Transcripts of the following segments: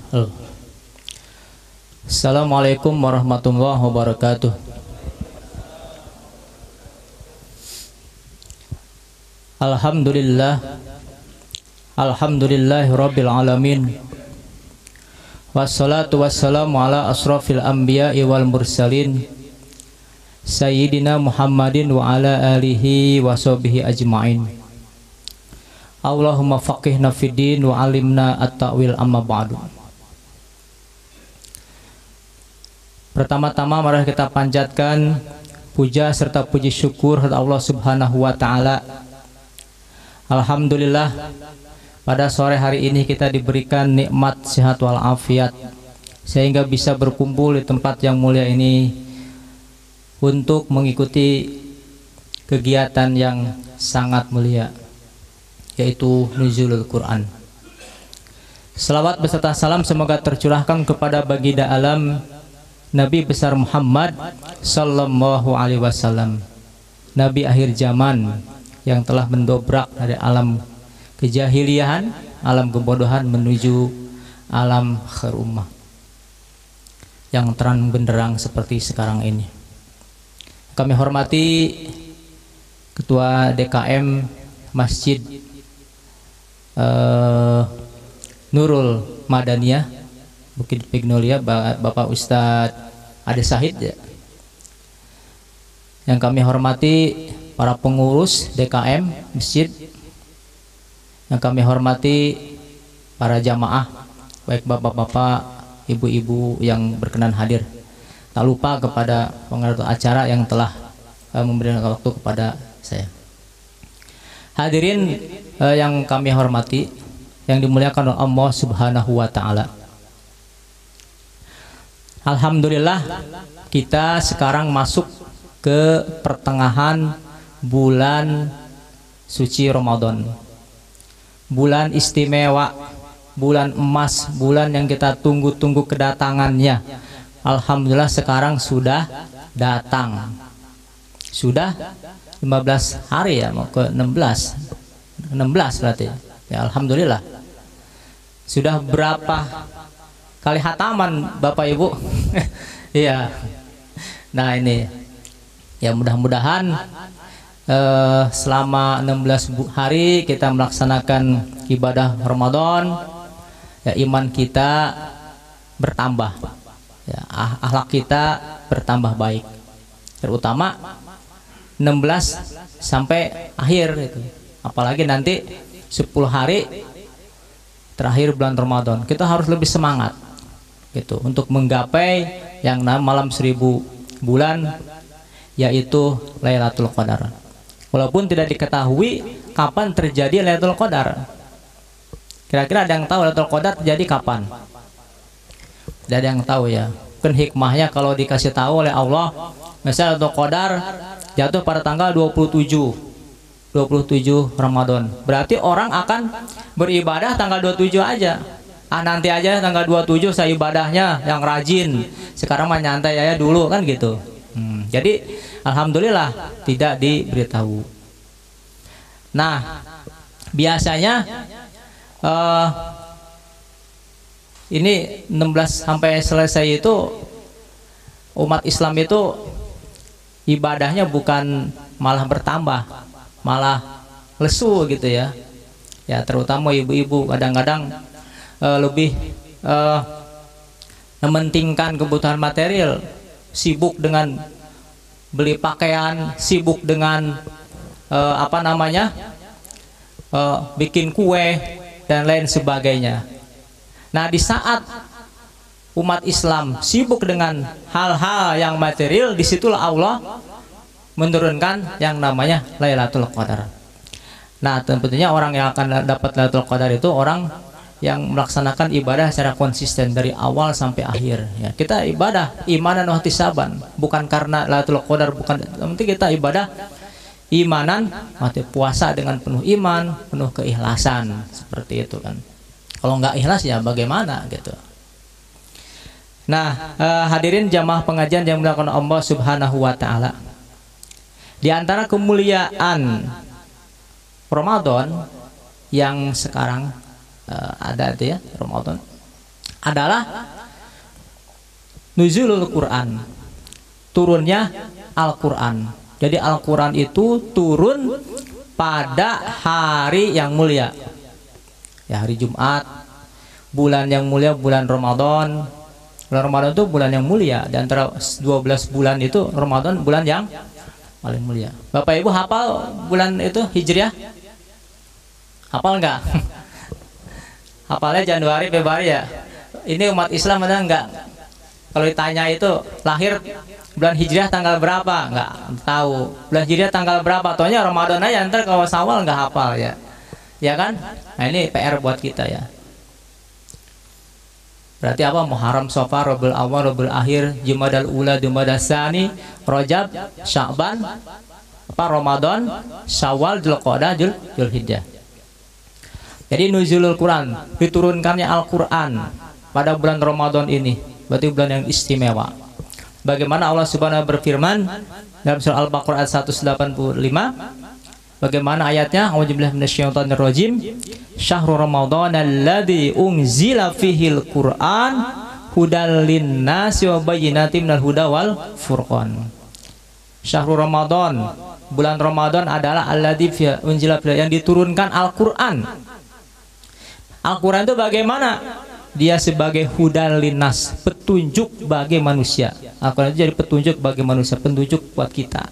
Oh. Assalamualaikum warahmatullahi wabarakatuh. Alhamdulillah, alhamdulillahi rabbil alamin. Wassalatu wassalamu ala asrafil anbiya'i wal mursalin Sayyidina Muhammadin wa ala alihi wa sahbihi ajma'in. Allahumma faqihna fiddin wa alimna at-ta'wil amma ba'du. Pertama-tama mari kita panjatkan puja serta puji syukur kepada Allah Subhanahu wa taala. Alhamdulillah, pada sore hari ini kita diberikan nikmat sehat wal afiat sehingga bisa berkumpul di tempat yang mulia ini untuk mengikuti kegiatan yang sangat mulia, yaitu nuzulul Quran. Selawat beserta salam semoga tercurahkan kepada baginda alam Nabi besar Muhammad sallallahu alaihi wasallam, Nabi akhir zaman yang telah mendobrak dari alam kejahiliahan, alam kebodohan menuju alam khair ummah yang terang benderang seperti sekarang ini. Kami hormati Ketua DKM Masjid Nurul Madaniyah Bukit Pignolia, Bapak Ustadz Ade Sahid ya. Yang kami hormati para pengurus DKM Masjid, yang kami hormati para jamaah, baik bapak-bapak, ibu-ibu yang berkenan hadir. Tak lupa kepada pengatur acara yang telah memberikan waktu kepada saya. Hadirin yang kami hormati, yang dimuliakan oleh Allah Subhanahu wa taala. Alhamdulillah, kita sekarang masuk ke pertengahan bulan suci Ramadan. Bulan istimewa, bulan emas, bulan yang kita tunggu-tunggu kedatangannya. Alhamdulillah sekarang sudah datang. Sudah 15 hari ya, mau ke 16 berarti ya. Alhamdulillah. Sudah berapa kali hataman Bapak Ibu? Iya. Nah ini ya, mudah-mudahan selama 16 hari kita melaksanakan ibadah Ramadan ya, iman kita bertambah ya, akhlak kita bertambah baik, terutama 16 sampai akhir itu. Apalagi nanti 10 hari terakhir bulan Ramadan kita harus lebih semangat gitu untuk menggapai yang malam 1000 bulan, yaitu Lailatul Qadar. Walaupun tidak diketahui kapan terjadi Lailatul Qadar. Kira-kira ada yang tahu Lailatul Qadar terjadi kapan? Tidak ada yang tahu ya. Kan hikmahnya kalau dikasih tahu oleh Allah, misalnya Lailatul Qadar jatuh pada tanggal 27 Ramadan. Berarti orang akan beribadah tanggal 27 aja. Nanti aja tanggal 27 saya ibadahnya yang rajin. Sekarang mah nyantai aja dulu kan gitu. Jadi alhamdulillah tidak diberitahu. Nah, biasanya ini 16 sampai selesai itu umat Islam itu ibadahnya bukan malah bertambah, malah lesu gitu ya. Ya terutama ibu-ibu kadang-kadang lebih mementingkan kebutuhan material, sibuk dengan beli pakaian, sibuk dengan bikin kue dan lain sebagainya. Nah, di saat umat Islam sibuk dengan hal-hal yang material, disitulah Allah menurunkan yang namanya Lailatul Qadar. Nah, tentunya orang yang akan dapat Lailatul Qadar itu orang yang melaksanakan ibadah secara konsisten dari awal sampai akhir ya. Kita ibadah imanan wa ihtisaban, bukan karena Lailatul Qadar, bukan, nanti kita ibadah imanan, mati puasa dengan penuh iman, penuh keikhlasan, seperti itu kan. Kalau nggak ikhlas ya bagaimana gitu. Nah, hadirin jamaah pengajian yang dimuliakan Allah Subhanahu wa taala. Di antara kemuliaan Ramadan yang sekarang ada itu ya, Ramadan adalah nuzulul Quran, turunnya Al-Quran. Jadi Al-Quran itu turun pada hari yang mulia, ya hari Jumat, bulan yang mulia, bulan Ramadan. Bulan Ramadan itu bulan yang mulia, di antara 12 bulan itu Ramadan bulan yang paling mulia. Bapak Ibu hafal bulan itu Hijriah? Hafal enggak? Hafalnya Januari, Februari ya. Ini umat Islam ada enggak? Kalau ditanya itu lahir bulan Hijriah tanggal berapa? Enggak tahu. Bulan Hijriah tanggal berapa? Taunya Ramadan aja, ntar kalau Syawal enggak hafal ya. Ya kan? Nah ini PR buat kita ya. Berarti apa? Muharram, Safar, Rabiul Awal, Rabiul Akhir, Jumadal Ula, Jumadal Tsani, Rajab, Sya'ban, apa Ramadan, Syawal, Dzulqa'dah, Dzulhijjah. Jadi nuzulul Quran, diturunkannya Al-Quran pada bulan Ramadan ini, berarti bulan yang istimewa. Bagaimana Allah Subhanahu berfirman dalam surah Al-Baqarah ayat 185? Bagaimana ayatnya? A'udzubillahi minasyaitonirrajim. Syahrul Ramadan alladzi unzila fihil Qur'an hudal linnasi wa bayyinatin minal huda wal furqan. Syahrul Ramadan, bulan Ramadan adalah alladzi unzila yang diturunkan Al-Qur'an. Al-Quran itu bagaimana? Dia sebagai hudal linnas, petunjuk bagi manusia. Al-Quran itu jadi petunjuk bagi manusia, petunjuk buat kita.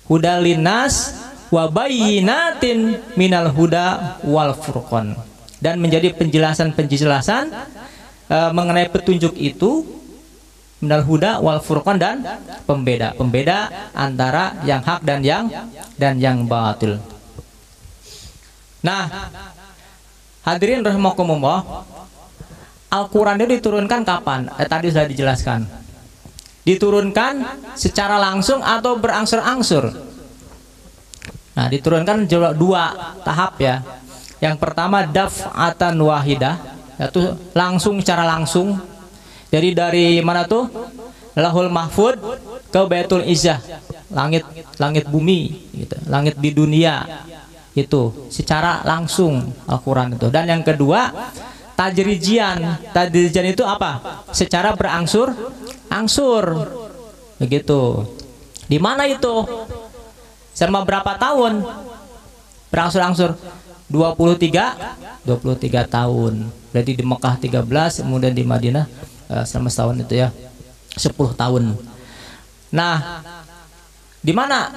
Hudal linnas wa bayyinatin minal huda wal furqan, dan menjadi penjelasan-penjelasan mengenai petunjuk itu, minal huda wal furqan, dan pembeda antara yang hak dan yang batil. Nah, hadirin rahimakumullah, Al-Quran itu diturunkan kapan? Tadi sudah dijelaskan. Diturunkan secara langsung atau berangsur-angsur. Nah, diturunkan dua tahap ya. Yang pertama daf'atan wahidah, yaitu langsung, secara langsung. Jadi dari mana tuh? Lahul Mahfud ke Baitul Izzah, langit bumi, gitu. Langit di dunia. Itu secara langsung Al-Quran itu. Dan yang kedua tadrijian itu apa? Secara berangsur-angsur, begitu. Di mana itu? Selama berapa tahun berangsur-angsur? 23 tahun. Berarti di Mekah 13, kemudian di Madinah selama setahun itu ya, 10 tahun. Nah, di mana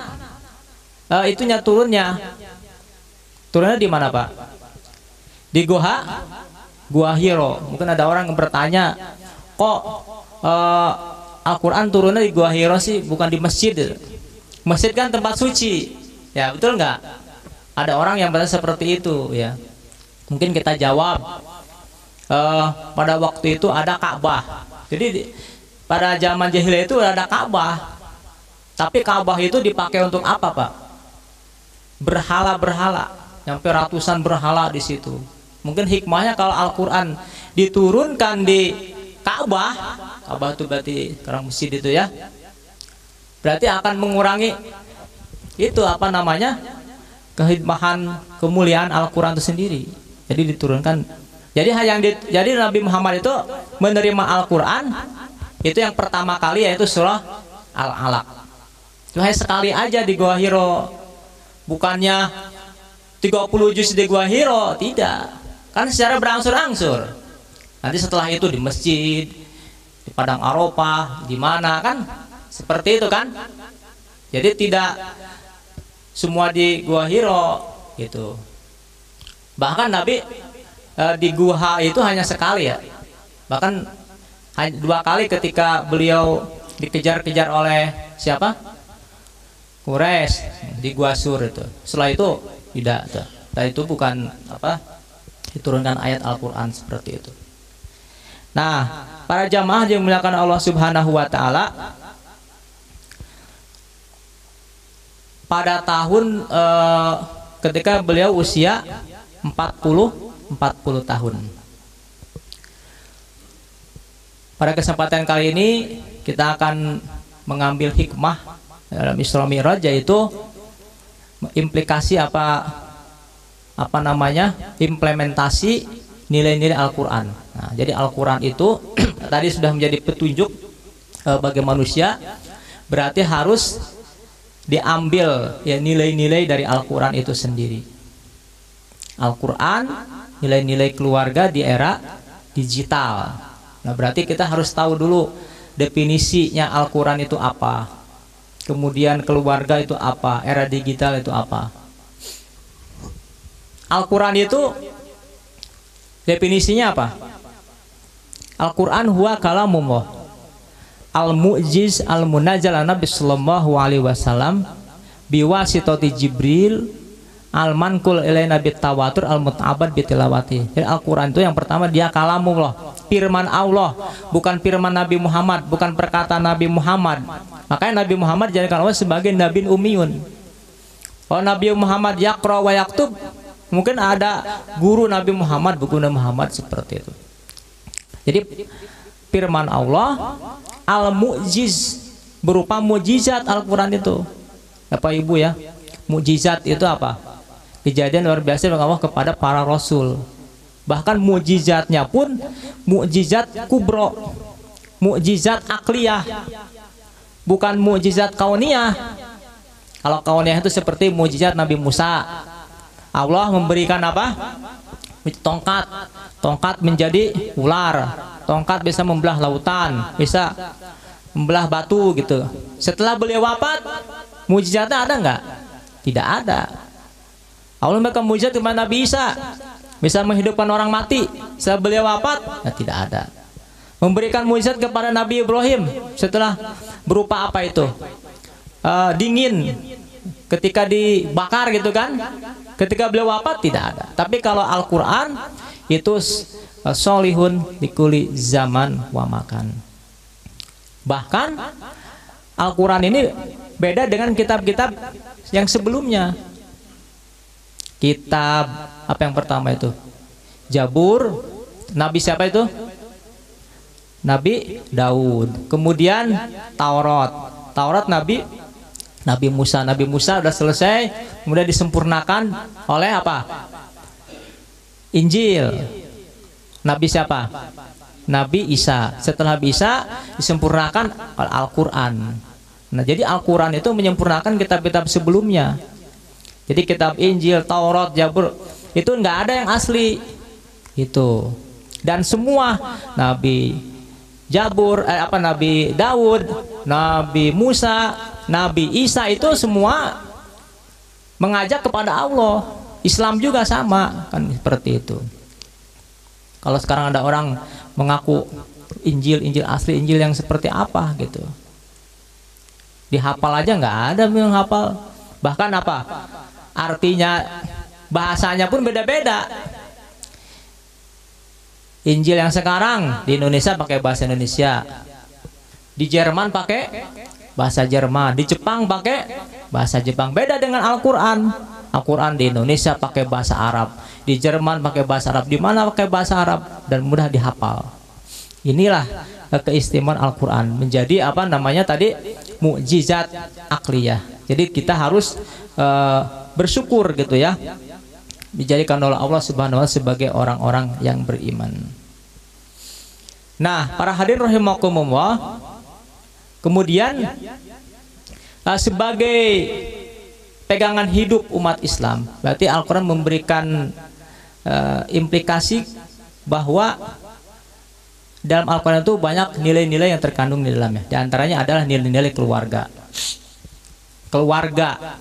itunya turunnya? Turunnya di mana, Pak? Di Gua Hiro. Mungkin ada orang yang bertanya, kok Al-Quran turunnya di Gua Hiro sih, bukan di masjid? Masjid kan tempat suci, ya betul nggak? Ada orang yang bertanya seperti itu ya. Mungkin kita jawab, pada waktu itu ada Ka'bah. Jadi pada zaman jahiliyah itu ada Ka'bah. Tapi Ka'bah itu dipakai untuk apa, Pak? Berhala-berhala. Sampai ratusan berhala di situ. Mungkin hikmahnya kalau Al-Quran diturunkan di Ka'bah, Ka'bah itu berarti sekarang masjid itu ya, berarti akan mengurangi itu apa namanya, kehikmahan, kemuliaan Al-Quran itu sendiri. Jadi diturunkan. Jadi Nabi Muhammad itu menerima Al-Quran itu yang pertama kali yaitu surah Al-Alaq. Itu hanya sekali aja di Gua Hiro. Bukannya 30 juz di Gua Hiro, tidak. Kan secara berangsur-angsur. Nanti setelah itu di masjid, di Padang Arafah, di mana kan? Seperti itu kan? Jadi tidak semua di Gua Hiro gitu. Bahkan Nabi di Gua itu hanya sekali ya. Bahkan hanya 2 kali ketika beliau dikejar-kejar oleh siapa? Quraisy di Gua Sur itu. Setelah itu tidak. Setelah itu bukan apa? Diturunkan ayat Al-Quran seperti itu. Nah, para jamaah yang dimuliakan Allah Subhanahu wa taala, pada tahun ketika beliau usia 40 tahun. Pada kesempatan kali ini kita akan mengambil hikmah dalam Isra Mi'raj, yaitu implikasi apa namanya, implementasi nilai-nilai Al-Quran. Nah, jadi Al-Quran itu tadi sudah menjadi petunjuk bagi manusia, berarti harus diambil ya nilai-nilai dari Al-Quran itu sendiri. Al-Quran, nilai-nilai keluarga di era digital. Nah, berarti kita harus tahu dulu definisinya Al-Quran itu apa, kemudian keluarga itu apa, era digital itu apa. Al-Quran itu definisinya apa? Al-Quran huwa kalamullah al-mu'jiz al-munazzal ala Nabi sallallahu alaihi wasallam biwasitati Jibril al-manqul ilai Nabi tawatur al-muta'abbad bitilawati. Jadi Al-Quran itu yang pertama dia kalamullah, firman Allah, bukan firman Nabi Muhammad, bukan perkataan Nabi Muhammad. Makanya Nabi Muhammad dijadikan Allah sebagai Nabi Ummiyun. Kalau Nabi Muhammad yaqra wa yaktub, mungkin ada guru Nabi Muhammad, buku Nabi Muhammad seperti itu. Jadi firman Allah al-mu'jiz, berupa mujizat Al-Quran itu. Bapak Ibu ya, mujizat itu apa? Kejadian luar biasa dari Allah kepada para rasul. Bahkan mujizatnya pun mujizat kubro, mujizat akliyah, bukan mujizat kauniyah. Kalau kauniyah itu seperti mujizat Nabi Musa, Allah memberikan apa? Tongkat, tongkat menjadi ular, tongkat bisa membelah lautan, bisa membelah batu gitu. Setelah beliau wafat, mujizatnya ada nggak? Tidak ada. Allah memberikan mujizat kepada Nabi Isa, bisa menghidupkan orang mati. Setelah beliau wafat, ya tidak ada. Memberikan mujizat kepada Nabi Ibrahim, setelah berupa apa itu? Dingin, ketika dibakar gitu kan. Ketika beliau wafat tidak ada. Tapi kalau Al-Quran itu solihun dikuli zaman wa makan. Bahkan Al-Quran ini beda dengan kitab-kitab yang sebelumnya. Kitab apa yang pertama itu? Jabur. Nabi siapa itu? Nabi Daud. Kemudian Taurat. Taurat Nabi Musa. Nabi Musa sudah selesai, kemudian disempurnakan oleh apa? Injil. Nabi siapa? Nabi Isa. Setelah Nabi Isa disempurnakan oleh Al-Quran. Nah, jadi Al-Quran itu menyempurnakan kitab-kitab sebelumnya. Jadi kitab Injil, Taurat, Jabur itu nggak ada yang asli itu. Dan semua Nabi Jabur, Nabi Daud, Nabi Musa, Nabi Isa itu semua mengajak kepada Allah. Islam juga sama kan seperti itu. Kalau sekarang ada orang mengaku Injil asli, Injil yang seperti apa gitu, dihafal aja nggak ada yang hafal. Bahkan apa artinya, bahasanya pun beda-beda. Injil yang sekarang di Indonesia pakai bahasa Indonesia, di Jerman pakai bahasa Jerman, di Jepang pakai bahasa Jepang. Beda dengan Al-Quran. Al-Quran di Indonesia pakai bahasa Arab, di Jerman pakai bahasa Arab, di mana pakai bahasa Arab dan mudah dihafal. Inilah keistimewaan Al-Quran, menjadi apa namanya tadi, mukjizat akliyah. Jadi kita harus bersyukur gitu ya, dijadikan oleh Allah Subhanahu wa ta'ala sebagai orang-orang yang beriman. Nah, para hadirin rahimakumullah, kemudian sebagai pegangan hidup umat Islam, berarti Al-Quran memberikan implikasi bahwa dalam Al-Quran itu banyak nilai-nilai yang terkandung di dalamnya. Di antaranya adalah nilai-nilai keluarga. Keluarga,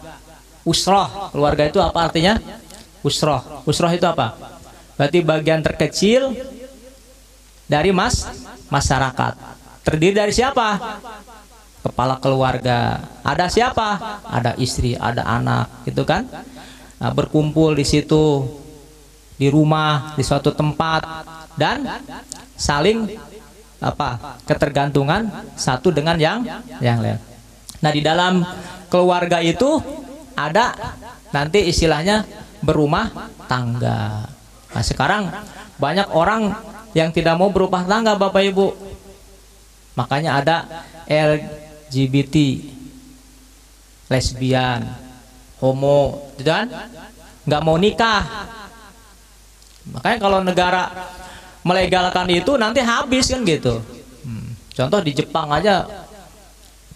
usroh. Keluarga itu apa artinya? Usroh. Usroh itu apa? Berarti bagian terkecil dari masyarakat. Terdiri dari siapa? Kepala keluarga. Ada siapa? Ada istri, ada anak, gitu kan? Nah, berkumpul di situ, di rumah, di suatu tempat, dan saling apa? Ketergantungan satu dengan yang lain. Nah, di dalam keluarga itu ada nanti istilahnya berumah tangga. Nah, sekarang banyak orang yang tidak mau berumah tangga, Bapak Ibu. Makanya ada LGBT, lesbian, homo, dan nggak mau nikah. Makanya kalau negara melegalkan itu nanti habis kan gitu. Contoh di Jepang aja,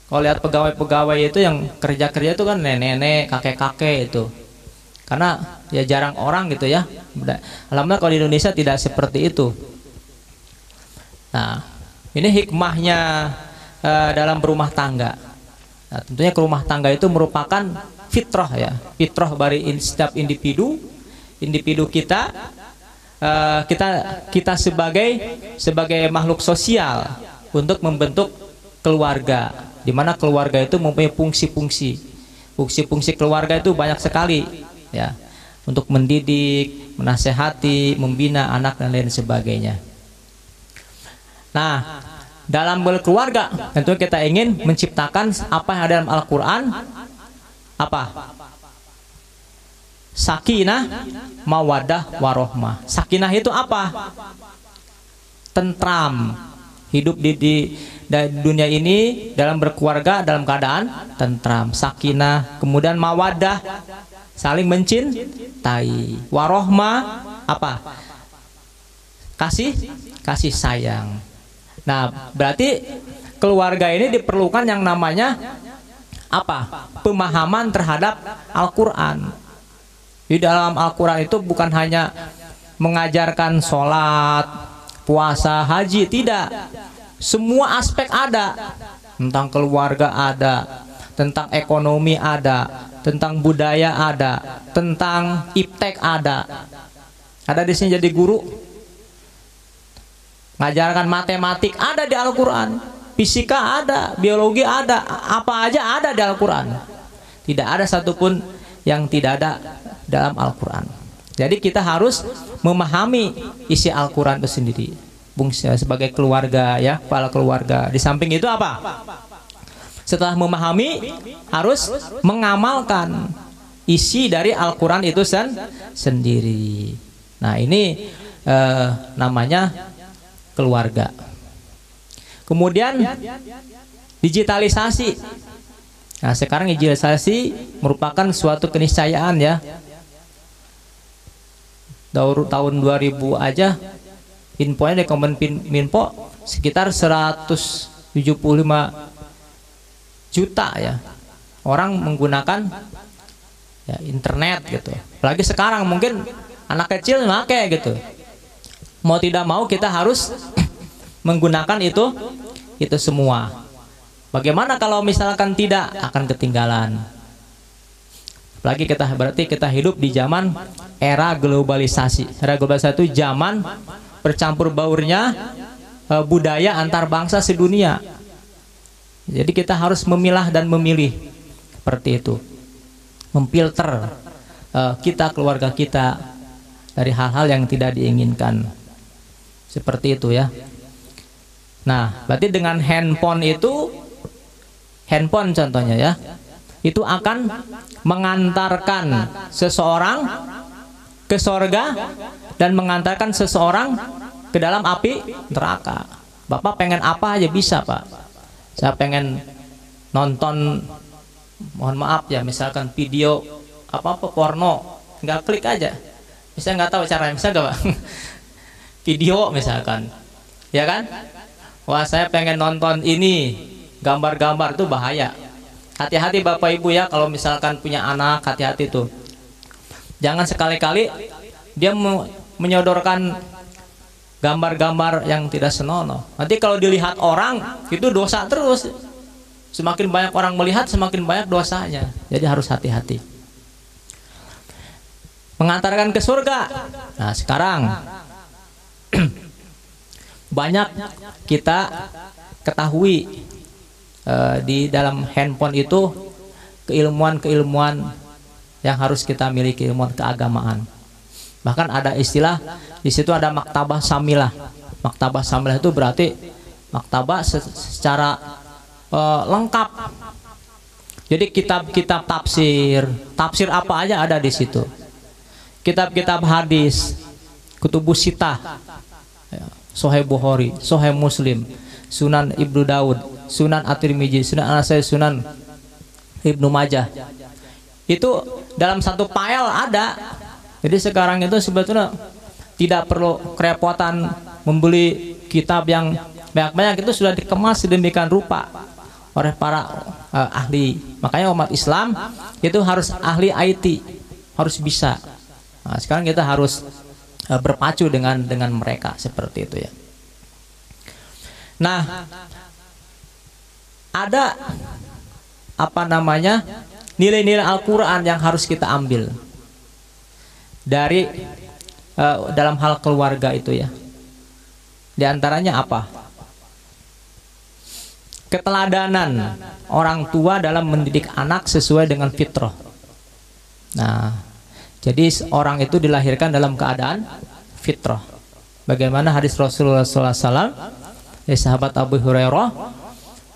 kalau lihat pegawai-pegawai itu yang kerja-kerja itu kan nenek-nenek, kakek-kakek itu. Karena ya jarang orang gitu ya. Alhamdulillah kalau di Indonesia tidak seperti itu. Nah, ini hikmahnya dalam berumah tangga. Nah, tentunya ke rumah tangga itu merupakan fitrah ya, fitrah dari setiap individu kita, kita sebagai makhluk sosial untuk membentuk keluarga, di mana keluarga itu mempunyai fungsi keluarga itu banyak sekali ya, untuk mendidik, menasehati, membina anak dan lain sebagainya. Nah, dalam berkeluarga tentu kita ingin menciptakan apa yang ada dalam Al-Quran, apa? Sakinah, mawadah, warohmah. Sakinah itu apa? Tentram. Hidup di dunia ini dalam berkeluarga dalam keadaan tentram. Sakinah, kemudian mawadah, saling mencintai. Warohmah, apa? Kasih sayang. Nah, berarti keluarga ini diperlukan yang namanya apa? Pemahaman terhadap Al-Quran. Di dalam Al-Quran itu bukan hanya mengajarkan sholat, puasa, haji, tidak. Semua aspek ada. Tentang keluarga ada, tentang ekonomi ada, tentang budaya ada, tentang iptek ada. Ada di sini jadi guru. Ngajarkan matematik ada di Al-Quran, fisika ada, biologi ada, apa aja ada di Al-Quran. Tidak ada satupun yang tidak ada dalam Al-Quran. Jadi kita harus memahami isi Al-Quran itu sendiri. Sebagai keluarga ya, kepala keluarga. Di samping itu apa? Setelah memahami, harus mengamalkan isi dari Al-Quran itu sendiri. Nah, ini namanya keluarga. Kemudian digitalisasi. Nah, sekarang digitalisasi merupakan suatu keniscayaan ya. Tahun 2000 aja infonya di Kominfo sekitar 175 juta ya orang menggunakan ya, internet gitu. Apalagi sekarang mungkin anak kecil pakai gitu. Mau tidak mau kita harus menggunakan itu semua. Bagaimana kalau misalkan tidak, akan ketinggalan. Apalagi berarti kita hidup di zaman era globalisasi. Era globalisasi itu zaman bercampur baurnya budaya antar bangsa sedunia. Jadi kita harus memilah dan memilih seperti itu. Memfilter keluarga kita dari hal-hal yang tidak diinginkan. Seperti itu ya. Nah, berarti dengan handphone contohnya ya, itu akan mengantarkan seseorang ke sorga dan mengantarkan seseorang ke dalam api neraka. Bapak pengen apa aja bisa, Pak. Saya pengen nonton, mohon maaf ya, misalkan video apa-apa porno, tinggal klik aja. Bisa nggak tahu caranya, bisa nggak, Pak? Video misalkan, ya kan? Wah, saya pengen nonton ini, gambar-gambar, itu bahaya. Hati-hati Bapak Ibu ya, kalau misalkan punya anak, hati-hati tuh. Jangan sekali-kali dia menyodorkan gambar-gambar yang tidak senonoh. Nanti kalau dilihat orang, itu dosa terus. Semakin banyak orang melihat, semakin banyak dosanya. Jadi harus hati-hati. Mengantarkan ke surga. Nah, sekarang banyak kita ketahui di dalam handphone itu keilmuan-keilmuan yang harus kita miliki, ilmuwan keagamaan. Bahkan ada istilah di situ, ada maktabah samilah. Maktabah samilah itu berarti maktabah secara lengkap. Jadi kitab-kitab tafsir apa aja ada di situ. Kitab-kitab hadis, kutubus sitah, Sahih Bukhari, Sahih Muslim, Sunan Ibnu Daud, Sunan At-Tirmidzi, Sunan An-Nasai, Sunan Ibnu Majah. Itu dalam satu file ada. Jadi sekarang itu sebetulnya tidak perlu kerepotan membeli kitab yang banyak-banyak, itu sudah dikemas sedemikian rupa oleh para ahli. Makanya umat Islam itu harus ahli IT, harus bisa. Nah, sekarang kita harus berpacu dengan mereka seperti itu ya. Nah, ada apa namanya nilai-nilai Al-Quran yang harus kita ambil dari dalam hal keluarga itu ya. Di antaranya apa? Keteladanan orang tua dalam mendidik anak sesuai dengan fitrah. Nah, jadi orang itu dilahirkan dalam keadaan fitrah. Bagaimana hadis Rasulullah SAW, sahabat Abu Hurairah,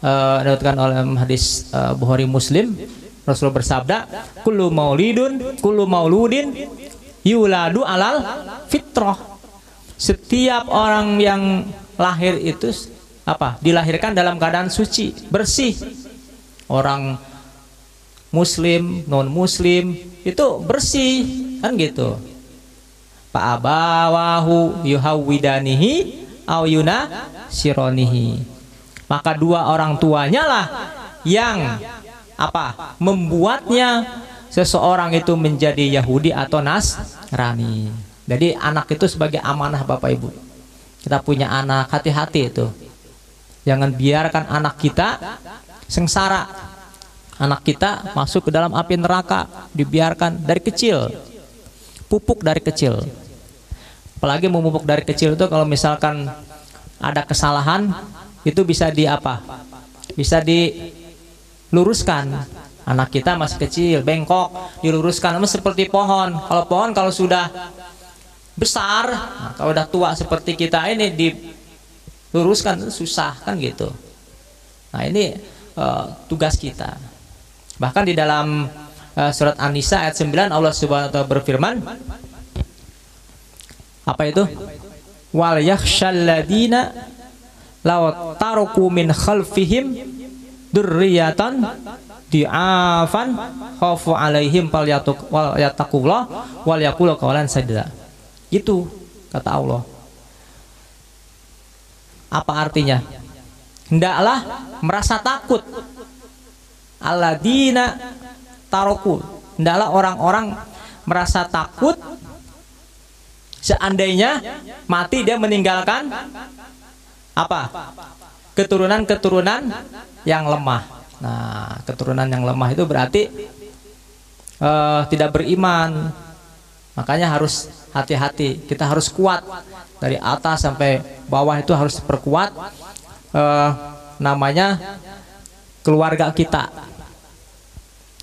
diriwayatkan oleh hadis Bukhari Muslim, Rasul bersabda, kullu mauludin yuladu alal fitrah. Setiap orang yang lahir itu apa? Dilahirkan dalam keadaan suci, bersih. Orang muslim, non muslim itu bersih, kan gitu. Fa abawahu yuhawwidanihi aw yunasironihi. Maka dua orang tuanya lah yang apa? Membuatnya seseorang itu menjadi Yahudi atau Nasrani. Jadi anak itu sebagai amanah Bapak Ibu. Kita punya anak, hati-hati itu. Jangan biarkan anak kita sengsara. Anak kita masuk ke dalam api neraka, dibiarkan dari kecil. Pupuk dari kecil. Apalagi memupuk dari kecil itu kalau misalkan ada kesalahan, itu bisa di apa? Bisa diluruskan. Anak kita masih kecil, bengkok, diluruskan. Seperti pohon. Kalau pohon kalau sudah besar, nah, kalau udah tua seperti kita ini diluruskan susah kan gitu. Nah ini tugas kita. Bahkan di dalam surat An-Nisa ayat 9 Allah Subhanahu wa taala berfirman, apa itu? Wal yakhshal ladina law taruku min khalfihim dzurriyyatan di'afan khafu alaihim falyattaqullah wal yaqulu qawlan sadida. Itu kata Allah. Apa artinya? Hendaklah merasa takut. Alladzina taroku. Hendaklah orang-orang merasa takut seandainya mati dia meninggalkan apa? Keturunan-keturunan yang lemah. Nah, keturunan yang lemah itu berarti tidak beriman. Makanya harus hati-hati. Kita harus kuat dari atas sampai bawah, itu harus perkuat namanya keluarga kita.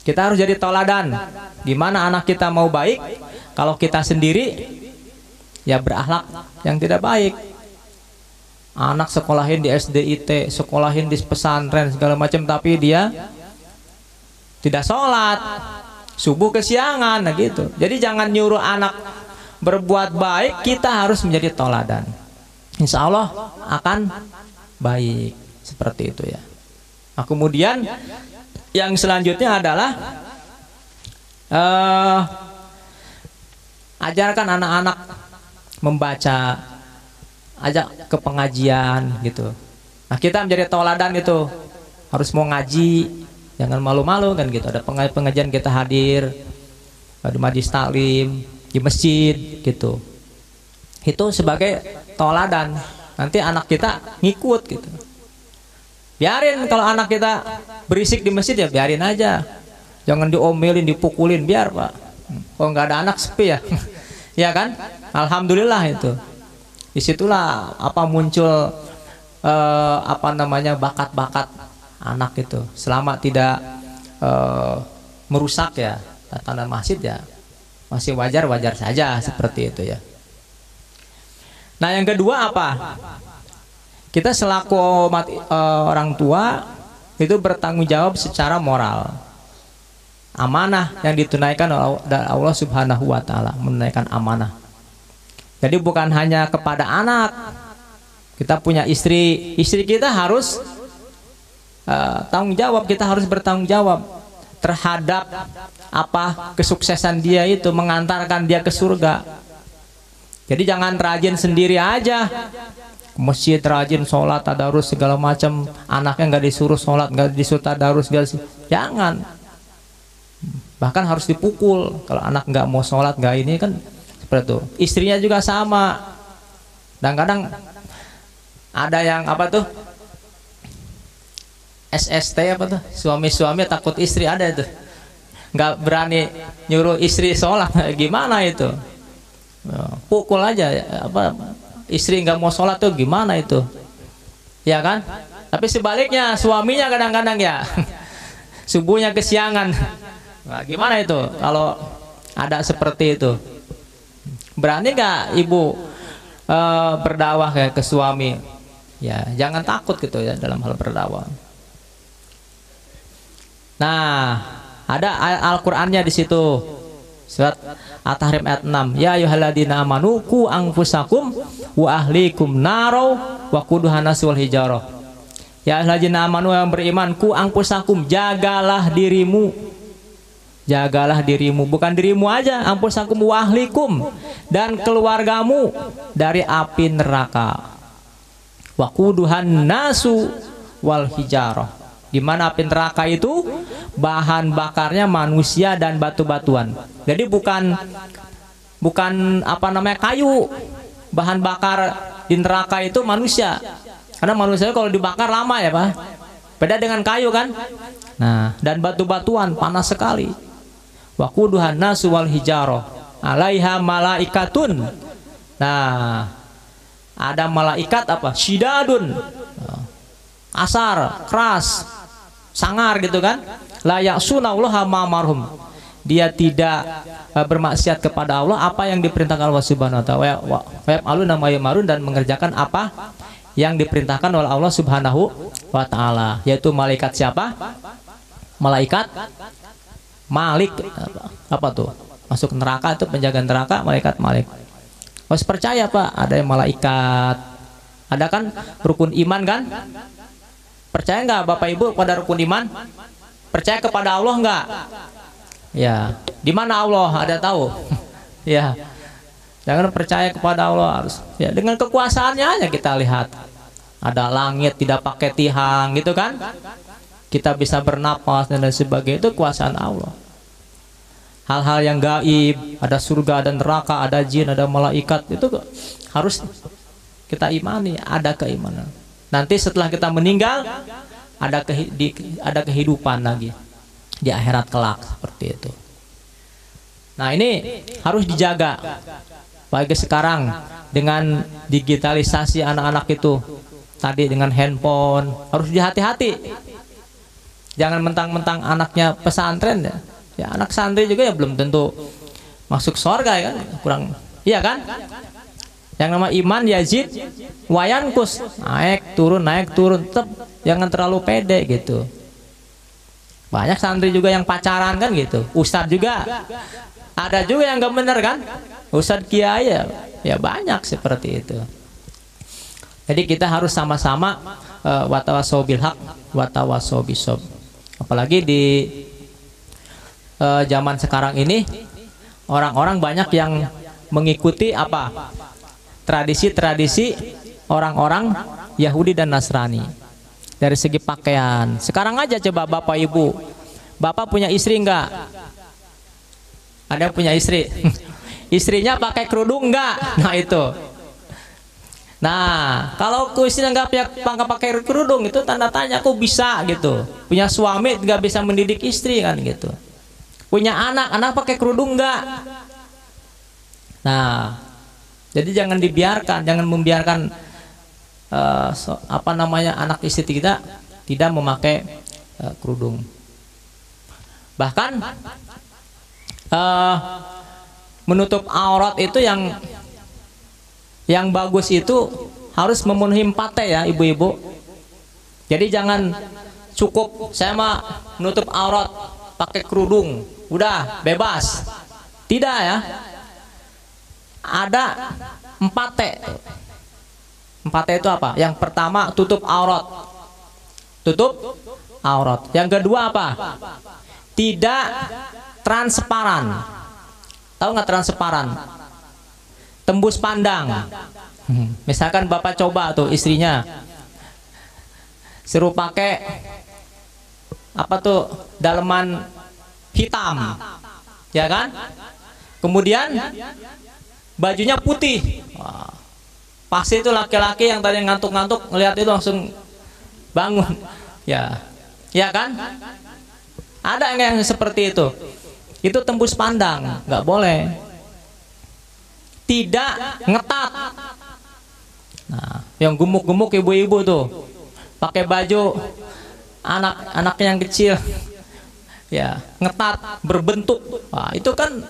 Kita harus jadi teladan. Gimana anak kita mau baik kalau kita sendiri ya berakhlak yang tidak baik. Anak sekolahin di SDIT, sekolahin di pesantren segala macam, tapi dia tidak sholat, subuh kesiangan, nah gitu. Jadi jangan nyuruh anak berbuat baik, kita harus menjadi teladan. Insya Allah akan baik seperti itu ya. Nah, kemudian yang selanjutnya adalah ajarkan anak-anak membaca, ajak ke pengajian gitu. Nah, kita menjadi teladan itu, harus mau ngaji, jangan malu-malu kan gitu. Ada pengajian kita hadir, di majlis taklim, di masjid gitu. Itu sebagai teladan. Nanti anak kita ngikut gitu. Biarin kalau anak kita berisik di masjid ya biarin aja. Jangan diomelin, dipukulin, biar Pak. Kalau nggak ada anak sepi ya. Ya kan? Alhamdulillah itu. Disitulah apa muncul apa namanya bakat-bakat anak itu. Selama tidak merusak ya tatanan masjid ya masih wajar-wajar saja seperti itu ya. Nah yang kedua apa? Kita selaku orang tua itu bertanggung jawab secara moral. Amanah yang ditunaikan oleh Allah Subhanahu wa taala, menunaikan amanah. Jadi bukan hanya kepada anak. Kita punya istri, istri kita harus tanggung jawab, kita harus bertanggung jawab terhadap apa kesuksesan dia itu, mengantarkan dia ke surga. Jadi jangan rajin sendiri aja, ke masjid rajin sholat tadarus segala macam, anaknya nggak disuruh sholat, nggak disuruh tadarus, jangan. Bahkan harus dipukul kalau anak nggak mau sholat, nggak ini kan seperti itu. Istrinya juga sama. Dan kadang ada yang apa tuh, SST apa tuh, suami-suami takut istri, ada itu nggak berani nyuruh istri sholat. Gimana itu, pukul aja apa, istri nggak mau sholat tuh gimana itu, ya kan? Tapi sebaliknya suaminya kadang-kadang ya subuhnya kesiangan. Nah, gimana itu kalau ada seperti itu? Berani nggak ibu berdakwah kayak ke suami? Ya jangan takut gitu ya dalam hal berdakwah. Nah, ada Al-Qur'annya di situ. Surat At-Tahrim ayat 6. Ya ayyuhalladzina amanu qu anfusakum wa ahlikum naro wa quduhan nas wal hijarah. Ya ayyuhalladzina amanu yang beriman, qu anfusakum, jagalah dirimu. Jagalah dirimu, bukan dirimu aja, anfusakum wa ahlikum, dan keluargamu dari api neraka. Wa quduhan nasu wal hijarah. Di mana api neraka itu bahan bakarnya manusia dan batu-batuan. Jadi bukan apa namanya kayu. Bahan bakar di neraka itu manusia. Karena manusia kalau dibakar lama ya Pak. Beda dengan kayu kan. Nah, dan batu-batuan panas sekali. Waquduhan nasu wal hijarah 'alaiha malaikatun. Nah, ada malaikat apa? Syidadun. Asar, keras, sangar gitu kan. La ya'sunallaha ma marhum. Dia tidak bermaksiat kepada Allah apa yang diperintahkan Allah Subhanahu wa taala. Wa yaf'aluna ma yu'marun, dan mengerjakan apa yang diperintahkan oleh Allah Subhanahu wa taala, yaitu malaikat siapa? Malaikat Malik. Apa tuh? Masuk neraka itu penjaga neraka, malaikat Malik. Harus percaya Pak, ada yang malaikat. Ada kan rukun iman kan? Percaya nggak Bapak Ibu pada rukun iman? Percaya kepada Allah nggak? Ya, di mana Allah? Ada tahu? Ya, jangan percaya kepada Allah, harus ya dengan kekuasaannya aja kita lihat. Ada langit tidak pakai tiang gitu kan? Kita bisa bernapas dan lain sebagainya, itu kekuasaan Allah. Hal-hal yang gaib, ada surga dan neraka, ada jin, ada malaikat, itu harus kita imani, ada keimanan. Nanti setelah kita meninggal ada kehidupan lagi di akhirat kelak, seperti itu. Nah, ini harus dijaga. Bagi sekarang dengan digitalisasi anak-anak itu tadi dengan handphone, harus dihati-hati. Jangan mentang-mentang anaknya pesantren ya. Ya anak santri juga ya belum tentu masuk surga ya kan, kurang, iya kan? Yang nama iman yazid wayankus, naik turun, tetap jangan terlalu pede gitu. Banyak santri juga yang pacaran kan gitu. Ustadz juga ada juga yang gak bener kan, ustadz kiai ya banyak seperti itu. Jadi kita harus sama-sama watawasau bil haq watawasau bisob. Apalagi di zaman sekarang ini orang-orang banyak yang mengikuti apa? Tradisi-tradisi orang-orang Yahudi dan Nasrani. Dari segi pakaian. Sekarang aja coba Bapak Ibu. Bapak punya istri enggak? Ada yang punya istri? Istrinya pakai kerudung enggak? Nah itu. Nah, kalau istrinya nggak pakai kerudung, itu tanda tanya, kok bisa gitu. Punya suami nggak bisa mendidik istri kan gitu. Punya anak pakai kerudung nggak? Nah, jadi jangan dibiarkan, jangan membiarkan apa namanya anak istri kita tidak memakai kerudung. Bahkan menutup aurat itu yang bagus itu harus memenuhi 4T ya ibu-ibu. Jadi jangan cukup saya mah menutup aurat pakai kerudung udah bebas, tidak ya. Ada 4T. 4T itu apa? Yang pertama tutup aurat, yang kedua apa? Tidak transparan. Tahu nggak transparan? tembus pandang. Misalkan bapak coba tuh istrinya suruh pakai apa tuh daleman hitam, ya kan? Kemudian bajunya putih. Wah, pasti itu laki-laki yang tadi ngantuk-ngantuk ngelihat itu langsung bangun, ya, ya kan? Ada yang seperti itu. Itu tembus pandang, nggak boleh. Tidak ngetat. Nah, yang gemuk-gemuk ibu-ibu tuh pakai baju anak-anak yang kecil, ya, ngetat, berbentuk. Wah, itu kan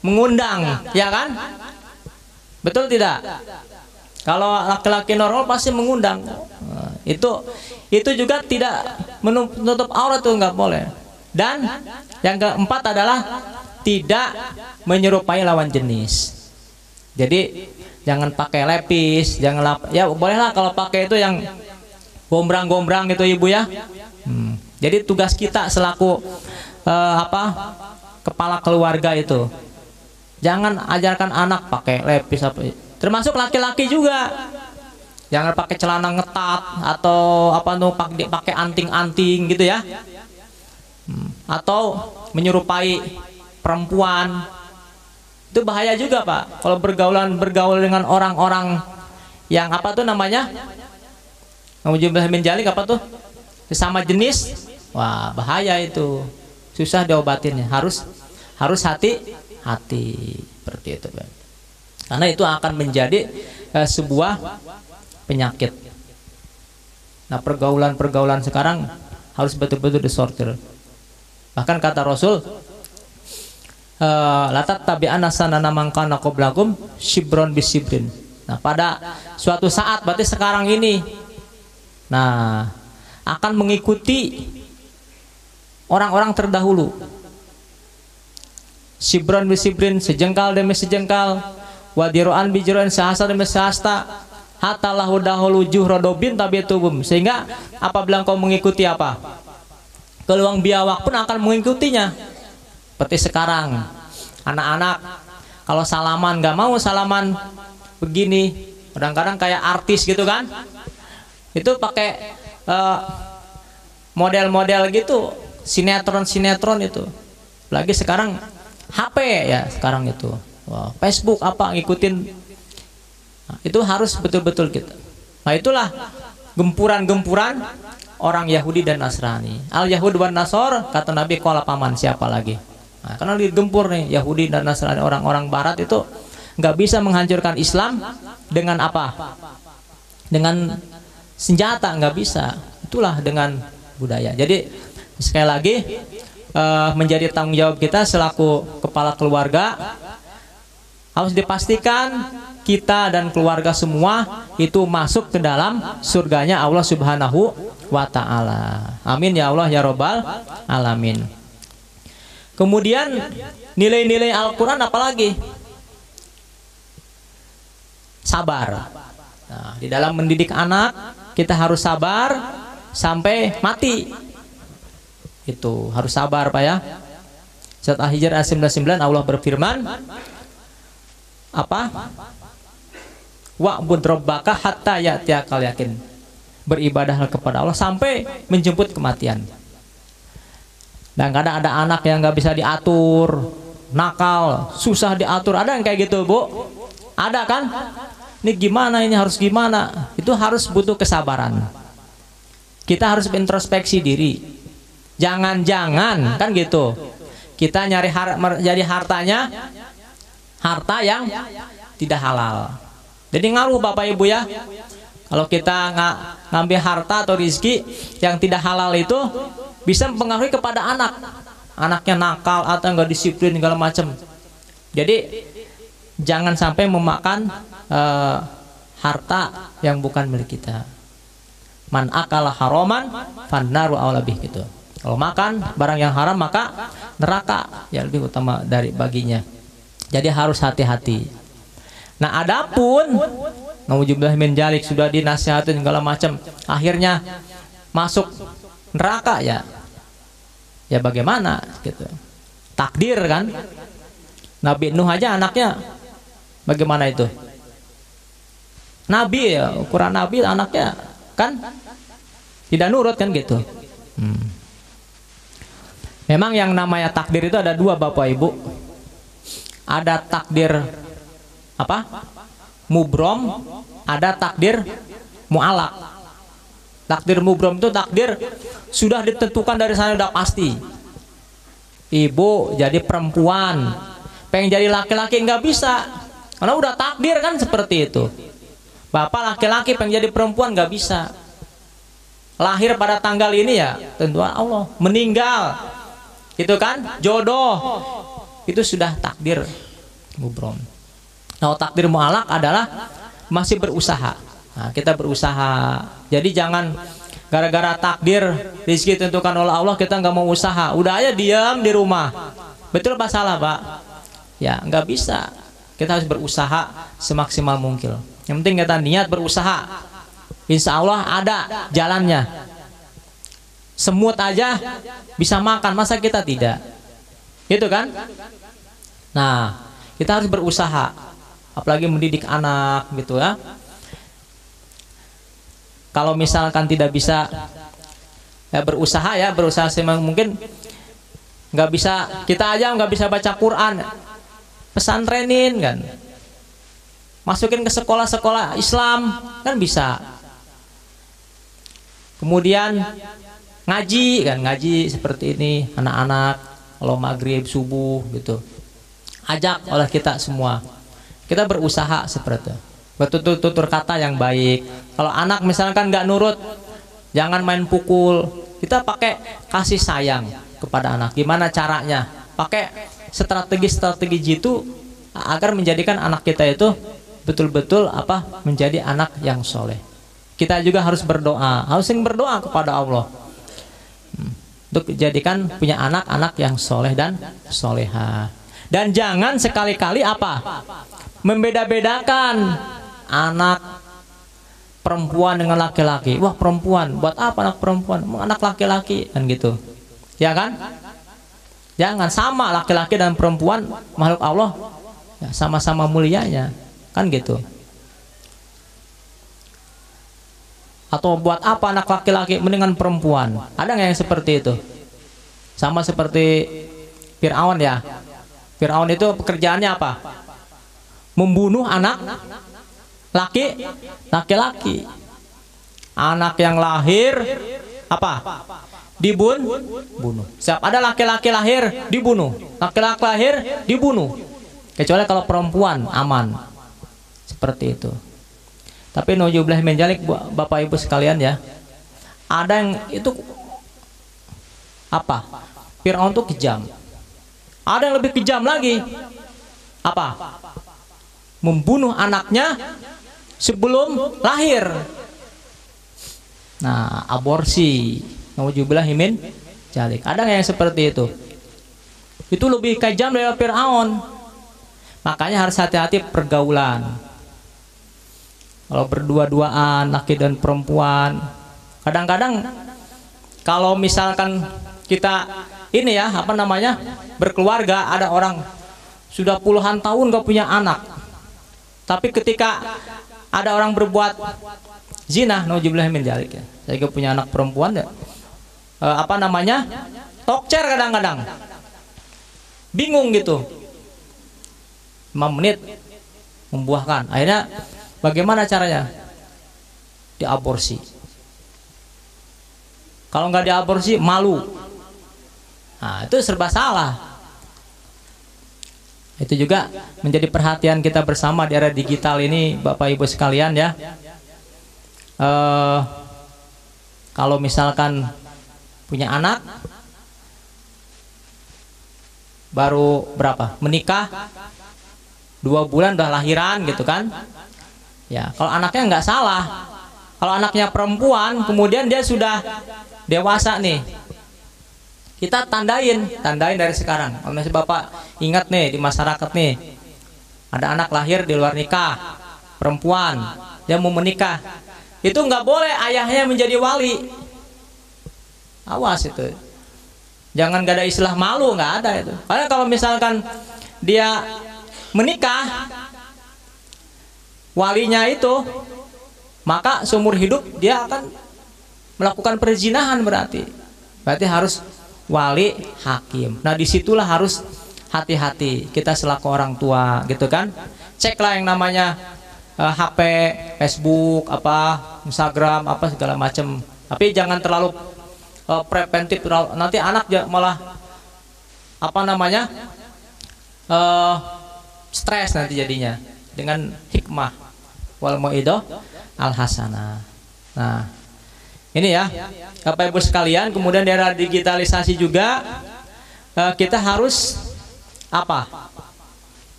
mengundang, ya kan? Betul tidak? Kalau laki-laki normal pasti mengundang. Nah, itu juga tidak menutup aurat, tuh nggak boleh. Dan yang keempat adalah tidak menyerupai lawan jenis. Jadi jangan pakai lepis, jangan ya bolehlah kalau pakai itu yang gombrang-gombrang itu ibu ya. Jadi tugas kita selaku kepala keluarga itu, jangan ajarkan anak pakai lepis apa. Termasuk laki-laki juga, jangan pakai celana ngetat atau pakai anting-anting gitu ya. Atau menyerupai perempuan, itu bahaya juga Pak. Kalau bergaul dengan orang-orang yang apa tuh namanya, nauzubillah min dzalik, apa tuh, sesama jenis, wah bahaya itu, susah diobatinnya. Harus hati-hati seperti itu Pak. Karena itu akan menjadi sebuah penyakit. Nah pergaulan sekarang harus betul-betul disortir. Bahkan kata Rasul, latat tabi'an sanana man kana qablakum shibron bisibrin. Nah, pada suatu saat, berarti sekarang ini, nah, akan mengikuti orang-orang terdahulu. Shibron bisibrin, sejengkal demi sejengkal, wadiroan bijiroan, sehasta demi sehasta, hatta lahu dahulu juhrodobin tabitubum. Sehingga apabila engkau mengikuti apa? Keluang biawak pun akan mengikutinya. Seperti sekarang anak-anak kalau salaman nggak mau salaman begini, kadang-kadang kayak artis gitu kan, itu pakai model-model gitu, sinetron itu. Lagi sekarang HP ya sekarang itu, wow, Facebook apa ngikutin. Nah, itu harus betul-betul kita. Nah itulah gempuran-gempuran orang Yahudi dan Nasrani. Al Yahud wan Nasor, kata Nabi, qala paman, siapa lagi? Nah, karena digempur nih Yahudi dan Nasrani, orang-orang Barat itu nggak bisa menghancurkan Islam dengan apa? Dengan senjata, nggak bisa. Itulah dengan budaya. Jadi sekali lagi menjadi tanggung jawab kita selaku kepala keluarga, harus dipastikan kita dan keluarga semua itu masuk ke dalam surganya Allah Subhanahu wa ta'ala. Amin ya Allah ya Rabbal alamin. Kemudian nilai-nilai Al-Quran apalagi? Sabar. Nah, di dalam mendidik anak kita harus sabar sampai mati. Itu harus sabar Pak ya. Surat Al-Hijr ayat 99 Allah berfirman apa? Wa'bud rabbaka hatta ya'tiyakal yakin. Beribadahlah kepada Allah sampai menjemput kematian. Dan kadang ada anak yang nggak bisa diatur, nakal, susah diatur. Ada yang kayak gitu Bu? Ada kan? Ini gimana, ini harus gimana? Itu harus butuh kesabaran. Kita harus introspeksi diri. Jangan-jangan kan gitu, kita nyari jadi hartanya harta yang tidak halal. Jadi ngaruh Bapak Ibu ya. Kalau kita ngambil harta atau rezeki yang tidak halal itu bisa mempengaruhi kepada anak. Anaknya nakal atau nggak disiplin segala macam. Jadi jangan sampai memakan harta yang bukan milik kita. Man akala haroman fannaru aulabih gitu. Kalau makan barang yang haram maka neraka yang lebih utama dari baginya. Jadi harus hati-hati. Nah adapun nauzubillah min dzalik sudah dinasihatin segala macam, akhirnya masuk neraka ya bagaimana gitu. Takdir kan. Nabi Nuh aja anaknya Bagaimana itu? Nabi ya, ukuran Nabi anaknya kan tidak nurut kan gitu. Memang yang namanya takdir itu ada dua Bapak Ibu. Ada takdir apa? Mubrom, ada takdir mu'alak. Takdir mubrom itu takdir sudah ditentukan dari sana, udah pasti. Ibu jadi perempuan, pengen jadi laki-laki nggak bisa, karena udah takdir kan seperti itu. Bapak laki-laki pengen jadi perempuan nggak bisa. Lahir pada tanggal ini ya tentuan Allah. Meninggal, itu kan jodoh, itu sudah takdir mubrom. Nah, takdir mu'alak adalah masih berusaha. Nah, kita berusaha. Jadi jangan gara-gara takdir rezeki ditentukan oleh Allah kita nggak mau usaha. Udah aja diam di rumah. Betul apa salah, Pak? Ya nggak bisa. Kita harus berusaha semaksimal mungkin. Yang penting kita niat berusaha. Insya Allah ada jalannya. Semut aja bisa makan, masa kita tidak? Gitu kan? Nah, kita harus berusaha. Apalagi mendidik anak gitu ya. Kalau misalkan tidak bisa ya berusaha semaksimal mungkin. Nggak bisa, kita aja nggak bisa baca Quran, pesantrenin kan, masukin ke sekolah-sekolah Islam kan bisa. Kemudian ngaji seperti ini, anak-anak kalau maghrib subuh gitu, ajak oleh kita semua. Kita berusaha seperti itu, bertutur kata yang baik. Kalau anak misalkan nggak nurut, jangan main pukul. Kita pakai kasih sayang kepada anak. Gimana caranya? Pakai strategi jitu agar menjadikan anak kita itu betul-betul menjadi anak yang soleh. Kita juga harus berdoa, harus sering berdoa kepada Allah untuk jadikan punya anak-anak yang soleh dan soleha. Dan jangan sekali-kali membeda-bedakan anak perempuan dengan laki-laki. Wah, perempuan, buat apa anak perempuan? Anak laki-laki kan gitu. Ya kan? Jangan, sama laki-laki dan perempuan makhluk Allah ya, sama-sama mulianya kan gitu. Atau buat apa anak laki-laki mendingan perempuan? Ada nggak yang seperti itu? Sama seperti Fir'aun ya. Fir'aun itu pekerjaannya apa? Membunuh anak laki-laki. Anak yang lahir dibunuh. Siap ada laki-laki lahir dibunuh, laki-laki lahir dibunuh. Kecuali kalau perempuan aman. Seperti itu. Tapi nauzubillah min dzalik Bapak Ibu sekalian ya. Ada yang itu Fir'aun tuh kejam. Ada yang lebih kejam lagi. Membunuh anaknya sebelum lahir. Nah, aborsi. Nauzubillah min dzalik. Ada nggak yang seperti itu? Itu lebih kejam dari Fir'aun. Makanya harus hati-hati pergaulan. Kalau berdua-duaan laki dan perempuan, kadang-kadang kalau misalkan kita ini ya berkeluarga, ada orang sudah puluhan tahun gak punya anak, tapi ketika ada orang berbuat zina, nauzubillah min dzalik ya, saya juga punya anak perempuan ya, tokcer kadang-kadang bingung gitu, 5 menit membuahkan, akhirnya bagaimana caranya? Diaborsi. Kalau nggak diaborsi malu. Nah, itu serba salah. Itu juga menjadi perhatian kita bersama di era digital ini, Bapak Ibu sekalian ya. Kalau misalkan punya anak baru menikah 2 bulan udah lahiran gitu kan. Ya, kalau anaknya nggak salah, kalau anaknya perempuan, kemudian dia sudah dewasa nih, kita tandain dari sekarang. Kalau misalnya Bapak ingat nih di masyarakat nih, ada anak lahir di luar nikah, perempuan, dia mau menikah, itu nggak boleh ayahnya menjadi wali. Awas itu, jangan gak ada istilah malu, nggak ada itu. Karena kalau misalkan dia menikah, walinya itu, maka seumur hidup dia akan melakukan perzinahan berarti harus wali hakim. Nah disitulah harus hati-hati kita selaku orang tua gitu kan. Ceklah yang namanya HP, Facebook, apa Instagram, apa segala macam. Tapi jangan terlalu preventif, nanti anak malah apa namanya stres nanti jadinya. Dengan hikmah wal mau'idah al hasanah. Nah ini ya Bapak Ibu sekalian. Kemudian di era digitalisasi juga kita harus apa,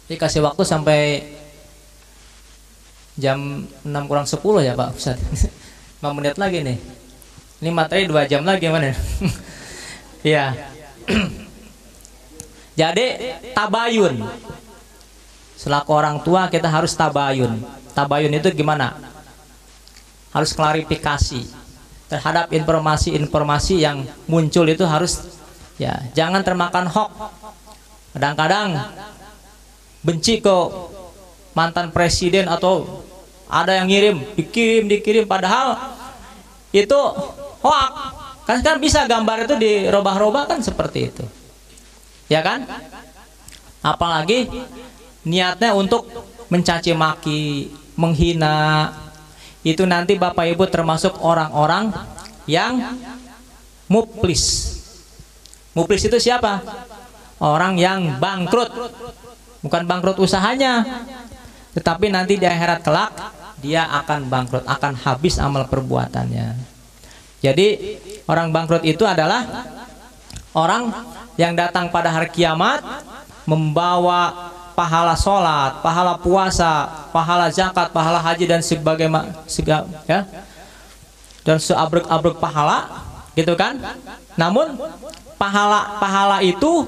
dikasih waktu sampai jam 6 kurang 10 ya Pak Ustaz. 5 menit lagi nih, ini materi 2 jam lagi mana. Ya. Jadi tabayun, selaku orang tua kita harus tabayun. Tabayun itu gimana? Harus klarifikasi terhadap informasi-informasi yang muncul itu, harus ya jangan termakan hoax. Kadang-kadang benci ke mantan presiden atau ada yang dikirim padahal itu hoax. Kan bisa gambar itu dirobah-robah kan, seperti itu. Ya kan? Apalagi niatnya untuk mencaci maki, menghina, itu nanti Bapak Ibu termasuk orang-orang yang muflis. Muflis itu siapa? Orang yang bangkrut. Bukan bangkrut usahanya, tetapi nanti di akhirat kelak dia akan bangkrut, akan habis amal perbuatannya. Jadi orang bangkrut itu adalah orang yang datang pada hari kiamat membawa pahala sholat, pahala puasa, pahala zakat, pahala haji dan sebagainya, ya, dan seabrek-abrek pahala, gitu kan? Namun pahala itu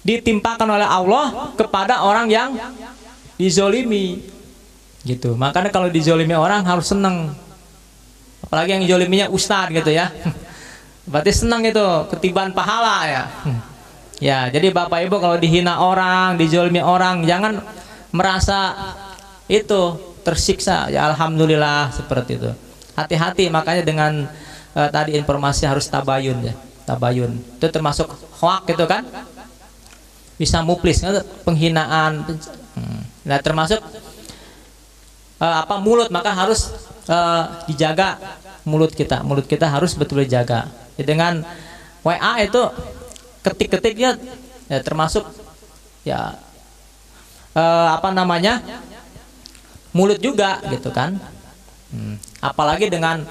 ditimpakan oleh Allah kepada orang yang dizolimi, gitu. Makanya kalau dizolimi orang harus senang, apalagi yang dizoliminya ustadz gitu ya. Berarti senang itu, ketiban pahala ya. Ya, jadi Bapak Ibu kalau dihina orang, dizolimi orang, jangan merasa itu tersiksa. Ya alhamdulillah, seperti itu. Hati-hati, makanya dengan tadi informasi harus tabayun ya. Tabayun itu termasuk hoak gitu kan, bisa muflis, penghinaan. Nah termasuk mulut, maka harus dijaga mulut kita harus betul dijaga. Ya, dengan WA itu ketik-ketiknya ya, termasuk ya mulut juga gitu kan. Apalagi dengan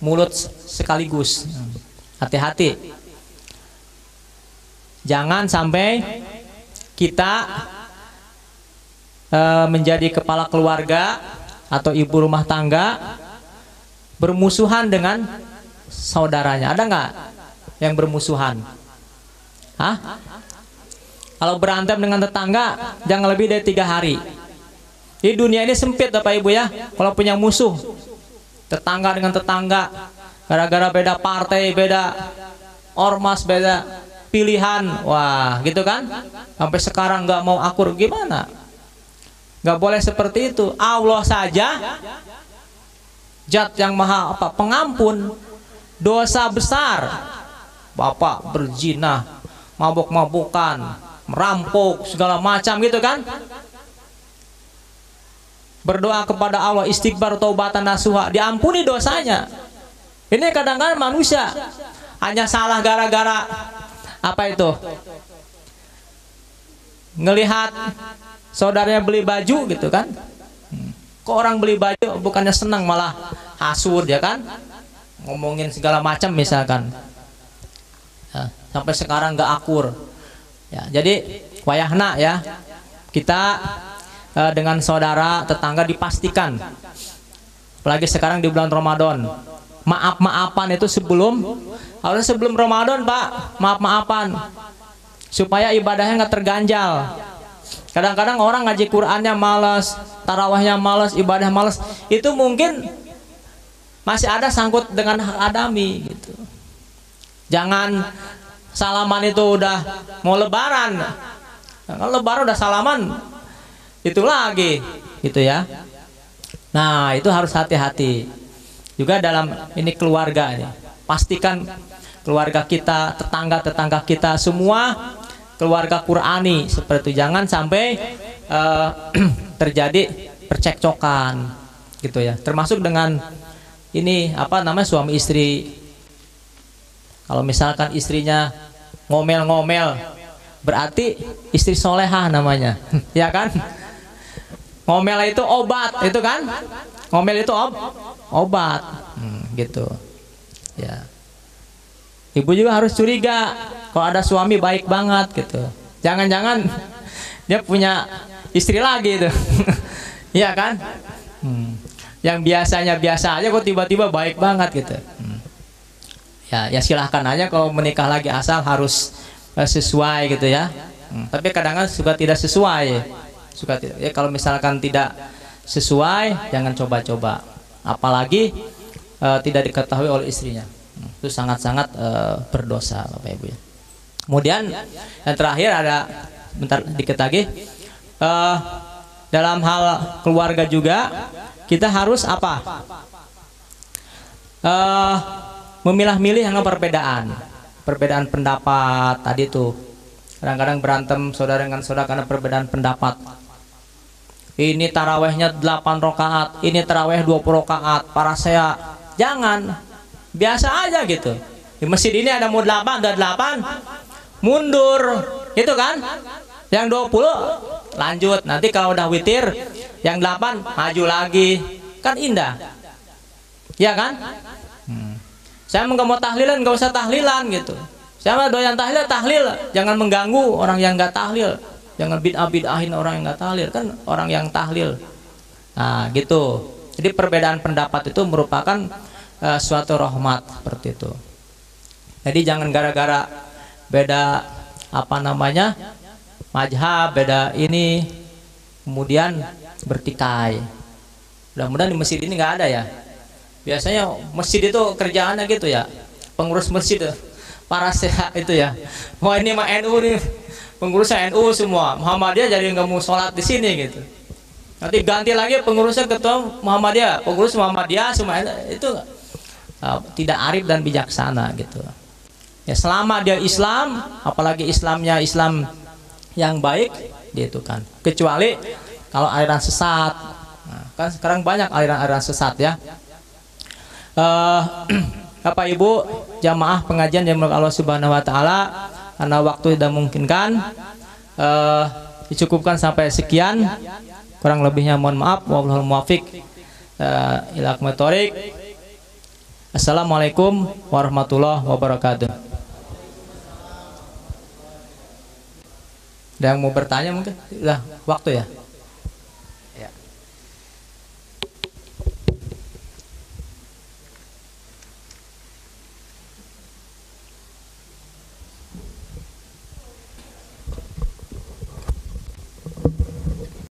mulut sekaligus. Hati-hati, jangan sampai kita menjadi kepala keluarga atau ibu rumah tangga bermusuhan dengan saudaranya. Ada nggak yang bermusuhan? Hah? Kalau berantem dengan tetangga jangan lebih dari 3 hari. Di dunia ini sempit Bapak Ibu ya. Kalau punya musuh, tetangga dengan tetangga, gara-gara beda partai, beda ormas, beda pilihan, wah gitu kan? Sampai sekarang nggak mau akur, gimana? Nggak boleh seperti itu. Allah saja Zat yang maha pengampun dosa besar. Bapak berzina, mabuk-mabukan, merampok, segala macam gitu kan. Berdoa kepada Allah, istighfar, taubatan nasuha, diampuni dosanya. Ini kadang-kadang manusia hanya salah gara-gara apa itu? Ngelihat saudaranya beli baju gitu kan. Kok orang beli baju bukannya senang malah hasud ya kan, ngomongin segala macam misalkan ya, sampai sekarang nggak akur ya. Jadi wayahna ya kita dengan saudara tetangga dipastikan, apalagi sekarang di bulan Ramadan, maaf-maafan itu harusnya sebelum Ramadan Pak, maaf-maafan supaya ibadahnya nggak terganjal. Kadang-kadang orang ngaji Qur'annya malas, tarawahnya malas, ibadah malas. Itu mungkin masih ada sangkut dengan hak adami gitu. Jangan salaman itu udah mau lebaran. Kalau lebaran udah salaman itu lagi gitu ya. Nah, itu harus hati-hati. Juga dalam ini keluarga ini. Pastikan keluarga kita, tetangga-tetangga kita semua keluarga Qurani seperti itu. Jangan sampai terjadi percekcokan gitu ya. Termasuk dengan ini apa namanya suami istri. Kalau misalkan istrinya ngomel-ngomel, berarti istri solehah namanya, ya kan? Ngomel itu obat, itu kan? Ngomel itu obat, gitu. Ya. Ibu juga harus curiga kalau ada suami baik banget gitu. Jangan-jangan dia punya istri lagi itu, ya kan? Yang biasanya biasa aja kok tiba-tiba baik banget gitu. Ya silahkan aja kalau menikah lagi, asal harus sesuai gitu ya. Tapi kadang-kadang suka tidak sesuai. Suka tidak. Ya kalau misalkan tidak sesuai, jangan coba-coba. Apalagi tidak diketahui oleh istrinya. Itu sangat-sangat berdosa, Bapak Ibu ya. Kemudian yang terakhir ada bentar dikit lagi. Dalam hal keluarga juga kita harus apa? Memilah-milih yang perbedaan pendapat tadi tuh. Kadang-kadang berantem saudara dengan saudara karena perbedaan pendapat. Ini tarawehnya 8 rakaat, ini taraweh 20 rakaat. Para saya jangan, biasa aja gitu. Di masjid ini ada mau 8, ada 8, mundur, itu kan? Yang 20 lanjut. Nanti kalau udah witir, yang 8 maju lagi, kan indah, ya kan? Saya nggak mau tahlilan, nggak usah tahlilan gitu. Saya mah doyan tahlil, jangan mengganggu orang yang nggak tahlil. Jangan bid'ah-bid'ahin orang yang nggak tahlil, kan orang yang tahlil. Nah gitu. Jadi perbedaan pendapat itu merupakan suatu rahmat seperti itu. Jadi jangan gara-gara beda apa namanya mazhab, beda ini kemudian bertikai. Mudah-mudahan di masjid ini nggak ada ya. Biasanya masjid itu kerjaannya gitu ya, pengurus masjid para sehat itu ya. Wah ini mah NU nih, pengurusnya NU semua, Muhammadiyah jadi nggak mau sholat di sini gitu. Nanti ganti lagi pengurusnya ketua Muhammadiyah, pengurus Muhammadiyah semua itu tidak arif dan bijaksana gitu. Ya selama dia Islam, apalagi Islamnya Islam yang baik, gitu kan. Kecuali kalau aliran sesat, nah, kan sekarang banyak aliran-aliran sesat ya. Bapak Ibu jamaah pengajian yang Allah Subhanahu Wa Taala, karena waktu tidak memungkinkan, dicukupkan sampai sekian. Kurang lebihnya mohon maaf. Wallahul muwaffiq ila aqwamit thoriq. Assalamualaikum warahmatullahi wabarakatuh. Ada yang mau bertanya mungkin? Lah waktu ya.